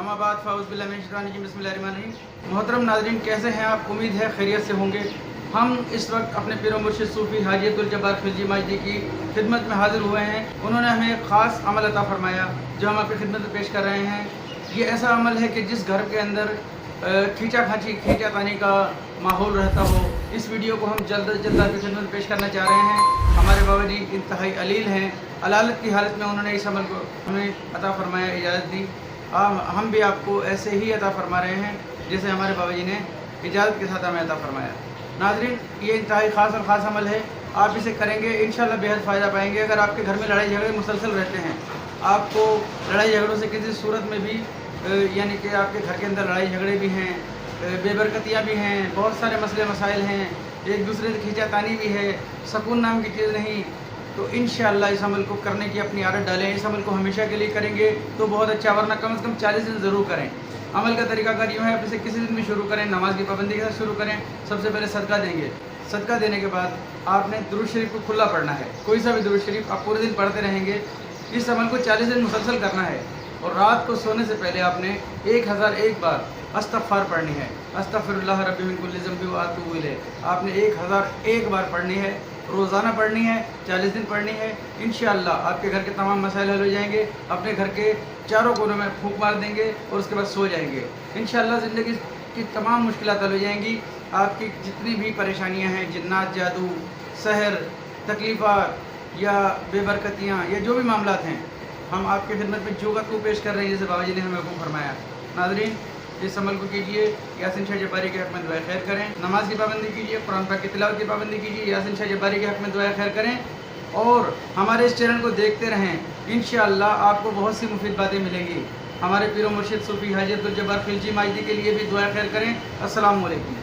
अम्माबाद फ़ाउज़बिल्लाहिमिनश्शैतानिर्रजीम बिस्मिल्लाहिर्रहमानिर्रहीम। मोहतरम नाज़रीन, कैसे हैं आप? उम्मीद है खैरियत से होंगे। हम इस वक्त अपने पीर व मुर्शिद सूफ़ी हाजी अब्दुल जब्बार खिलजी माजदी की खिदमत में हाज़िर हुए हैं। उन्होंने हमें एक ख़ास अमल अता फ़रमाया जो हम आपकी खिदमत में पेश कर रहे हैं। ये ऐसा अमल है कि जिस घर के अंदर खींचातानी का माहौल रहता हो, इस वीडियो को हम जल्द अज जल्द आपकी खिदमत में पेश करना चाह रहे हैं। हमारे बाबा जी इंतहाई अलील हैं, अलालत की हालत में उन्होंने इस अमल को हमें अता फ़रमाया, इजाज़त दी। हम भी आपको ऐसे ही अता फ़रमा रहे हैं जैसे हमारे बाबा जी ने इजाज़त के साथ हमें अता फ़रमाया। नाज़रीन, ये इंतहाई ख़ास और ख़ास अमल है। आप इसे करेंगे इंशाअल्लाह बेहद फ़ायदा पाएंगे। अगर आपके घर में लड़ाई झगड़े मुसलसल रहते हैं, आपको लड़ाई झगड़ों से किसी सूरत में भी यानी कि आपके घर के अंदर लड़ाई झगड़े भी हैं, बेबरकतियाँ भी हैं, बहुत सारे मसले मसाइल हैं, एक दूसरे से खींचातानी भी है, सुकून नाम की चीज़ नहीं, तो इंशाअल्लाह इस अमल को करने की अपनी आदत डालें। इस अमल को हमेशा के लिए करेंगे तो बहुत अच्छा, वरना कम से कम 40 दिन ज़रूर करें। अमल का तरीकाकार यूँ है, आप इसे किसी दिन भी शुरू करें, नमाज की पाबंदी के साथ शुरू करें। सबसे पहले सदका देंगे। सदका देने के बाद आपने दुरूद शरीफ को खुला पढ़ना है, कोई सा भी दुरूद शरीफ आप पूरे दिन पढ़ते रहेंगे। इस अमल को 40 दिन मुसलसल करना है और रात को सोने से पहले आपने 1001 बार अस्तग़फ़ार पढ़नी है। अस्तग़फ़िरुल्लाह रब्बी मिन कुल्लि ज़ंबि व अतूबु इलैह आपने 1001 बार पढ़नी है, रोज़ाना पढ़नी है, 40 दिन पढ़नी है। इंशाअल्लाह आपके घर के तमाम मसाइल हल हो जाएंगे। अपने घर के चारों कोनों में फूंक मार देंगे और उसके बाद सो जाएंगे। इंशाअल्लाह ज़िंदगी की तमाम मुश्किलात हल हो जाएंगी। आपकी जितनी भी परेशानियां हैं, जिन्नात, जादू, सहर, तकलीफ़ात या बेबरकतियाँ या जो भी मामलात हैं, हम आपके खिदमत में जो को पेश कर रहे हैं जैसे बाबा जी ने हमें हुक्म फरमाया। नाज़रीन, इस अमल को कीजिए। यासीन शाह जब्बारी के हक़ में दुआ खैर करें। नमाज की पाबंदी कीजिए, कुरान पाक की तिलावत की पाबंदी कीजिए, यासीन शाह जब्बारी के हक़ में दुआ खैर करें और हमारे इस चैनल को देखते रहें। इंशाअल्लाह आपको बहुत सी मुफीद बातें मिलेंगी। हमारे पीर व मुर्शिद सूफ़ी हाजी अब्दुल जब्बार खिलजी माजदी के लिए भी दुआ खैर करें। अस्सलामु अलैकुम।